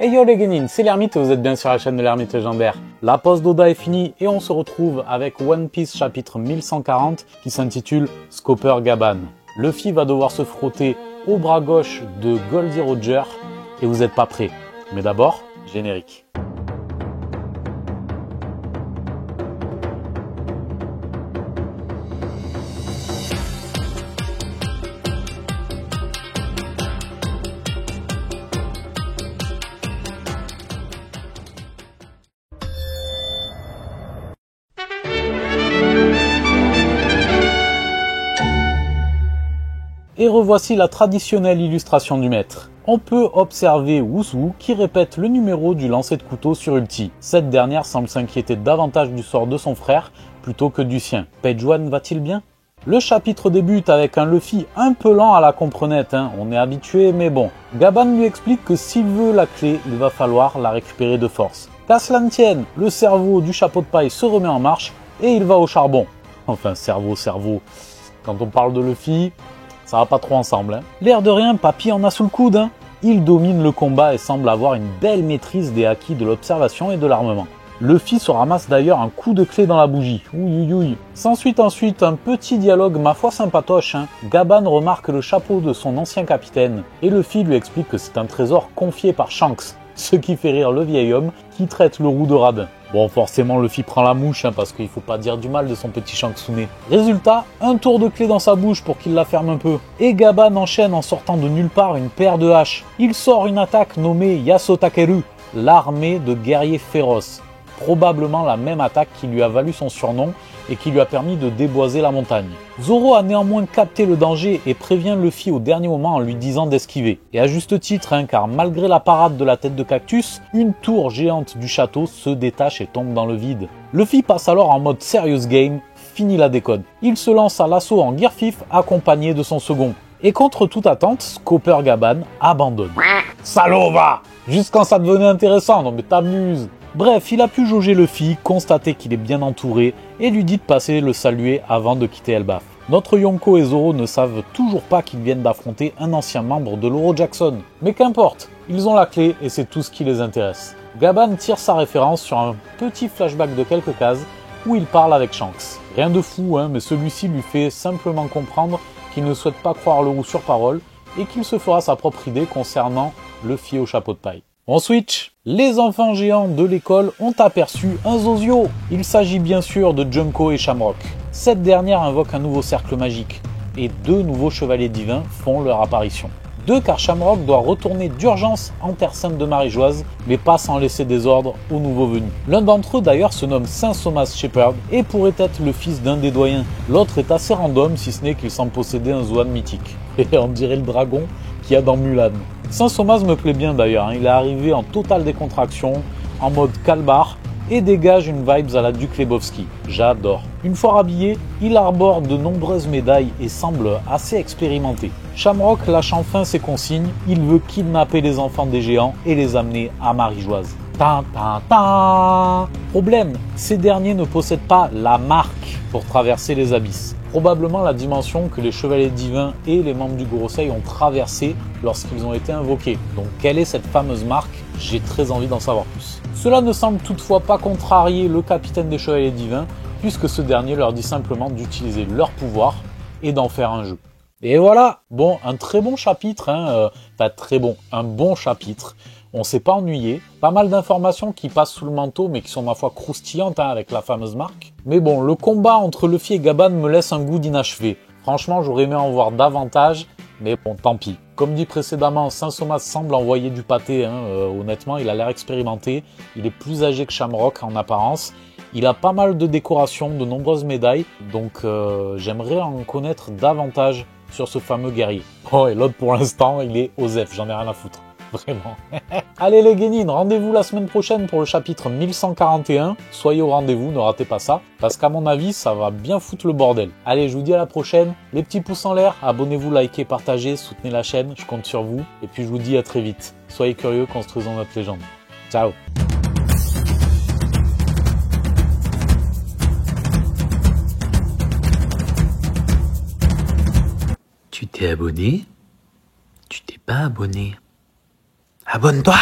Hey yo les Genin, c'est l'Ermite et vous êtes bien sur la chaîne de l'Ermite légendaire. La pause d'Oda est finie et on se retrouve avec One Piece chapitre 1140 qui s'intitule Scopper Gaban. Luffy va devoir se frotter au bras gauche de Goldie Roger et vous n'êtes pas prêts. Mais d'abord, générique. Et revoici la traditionnelle illustration du maître. On peut observer Wusu qui répète le numéro du lancer de couteau sur Ulti. Cette dernière semble s'inquiéter davantage du sort de son frère plutôt que du sien. Page One va-t-il bien? Le chapitre débute avec un Luffy un peu lent à la comprenette, on est habitué mais bon. Gaban lui explique que s'il veut la clé, il va falloir la récupérer de force. Qu'à cela ne tienne, le cerveau du chapeau de paille se remet en marche et il va au charbon. Enfin, cerveau. Quand on parle de Luffy, ça va pas trop ensemble. L'air de rien, Papy en a sous le coude. Il domine le combat et semble avoir une belle maîtrise des acquis de l'observation et de l'armement. Luffy se ramasse d'ailleurs un coup de clé dans la bougie. Ouïouïouï. S'ensuit ensuite un petit dialogue ma foi sympatoche. Gaban remarque le chapeau de son ancien capitaine et Luffy lui explique que c'est un trésor confié par Shanks. Ce qui fait rire le vieil homme qui traite le roux de radin. Bon, forcément, Luffy prend la mouche parce qu'il faut pas dire du mal de son petit Shanksune. Résultat, un tour de clé dans sa bouche pour qu'il la ferme un peu. Et Gaban enchaîne en sortant de nulle part une paire de haches. Il sort une attaque nommée Yasotakeru, l'armée de guerriers féroces. Probablement la même attaque qui lui a valu son surnom et qui lui a permis de déboiser la montagne. Zoro a néanmoins capté le danger et prévient Luffy au dernier moment en lui disant d'esquiver. Et à juste titre, car malgré la parade de la tête de cactus, une tour géante du château se détache et tombe dans le vide. Luffy passe alors en mode serious game, fini la déconne. Il se lance à l'assaut en Gear 5 accompagné de son second. Et contre toute attente, Scopper Gaban abandonne. Salaud va! Juste quand ça devenait intéressant, non mais t'amuses! Bref, il a pu jauger Luffy, constater qu'il est bien entouré et lui dit de passer le saluer avant de quitter Elbaf. Notre Yonko et Zoro ne savent toujours pas qu'ils viennent d'affronter un ancien membre de l'Oro Jackson. Mais qu'importe, ils ont la clé et c'est tout ce qui les intéresse. Gaban tire sa référence sur un petit flashback de quelques cases où il parle avec Shanks. Rien de fou, mais celui-ci lui fait simplement comprendre qu'il ne souhaite pas croire le roux sur parole et qu'il se fera sa propre idée concernant Luffy au chapeau de paille. On switch. Les enfants géants de l'école ont aperçu un Zozio. Il s'agit bien sûr de Junko et Shamrock. Cette dernière invoque un nouveau cercle magique et deux nouveaux chevaliers divins font leur apparition. Car Shamrock doit retourner d'urgence en Terre Sainte de Marie-Joise, mais pas sans laisser des ordres aux nouveaux venus. L'un d'entre eux d'ailleurs se nomme Saint Thomas Shepard et pourrait être le fils d'un des doyens. L'autre est assez random si ce n'est qu'il semble posséder un Zoan mythique. Et on dirait le dragon qu'il y a dans Mulan. Saint Thomas me plaît bien d'ailleurs, il est arrivé en totale décontraction, en mode calbar, et dégage une vibes à la Duke Lebowski. J'adore. Une fois rhabillé, il arbore de nombreuses médailles et semble assez expérimenté. Shamrock lâche enfin ses consignes, il veut kidnapper les enfants des géants et les amener à Marie-Joise. Problème, ces derniers ne possèdent pas la marque pour traverser les abysses. Probablement la dimension que les chevaliers divins et les membres du Gorosei ont traversée lorsqu'ils ont été invoqués. Donc quelle est cette fameuse marque? J'ai très envie d'en savoir plus. Cela ne semble toutefois pas contrarier le capitaine des chevaliers divins, puisque ce dernier leur dit simplement d'utiliser leur pouvoir et d'en faire un jeu. Et voilà, bon, un très bon chapitre, un bon chapitre. On s'est pas ennuyé, pas mal d'informations qui passent sous le manteau mais qui sont ma foi croustillantes avec la fameuse marque. Mais bon, le combat entre Luffy et Gaban me laisse un goût d'inachevé. Franchement, j'aurais aimé en voir davantage, mais bon, tant pis. Comme dit précédemment, Saint Thomas semble envoyer du pâté, honnêtement, il a l'air expérimenté. Il est plus âgé que Shamrock en apparence. Il a pas mal de décorations, de nombreuses médailles, donc j'aimerais en connaître davantage sur ce fameux guerrier. Oh, et l'autre pour l'instant, il est Osef, j'en ai rien à foutre. Vraiment. Allez les Genin, rendez-vous la semaine prochaine pour le chapitre 1141. Soyez au rendez-vous, ne ratez pas ça, parce qu'à mon avis, ça va bien foutre le bordel. Allez, je vous dis à la prochaine. Les petits pouces en l'air, abonnez-vous, likez, partagez, soutenez la chaîne, je compte sur vous. Et puis je vous dis à très vite. Soyez curieux, construisons notre légende. Ciao. Tu t'es abonné? Tu t'es pas abonné? Abonne-toi!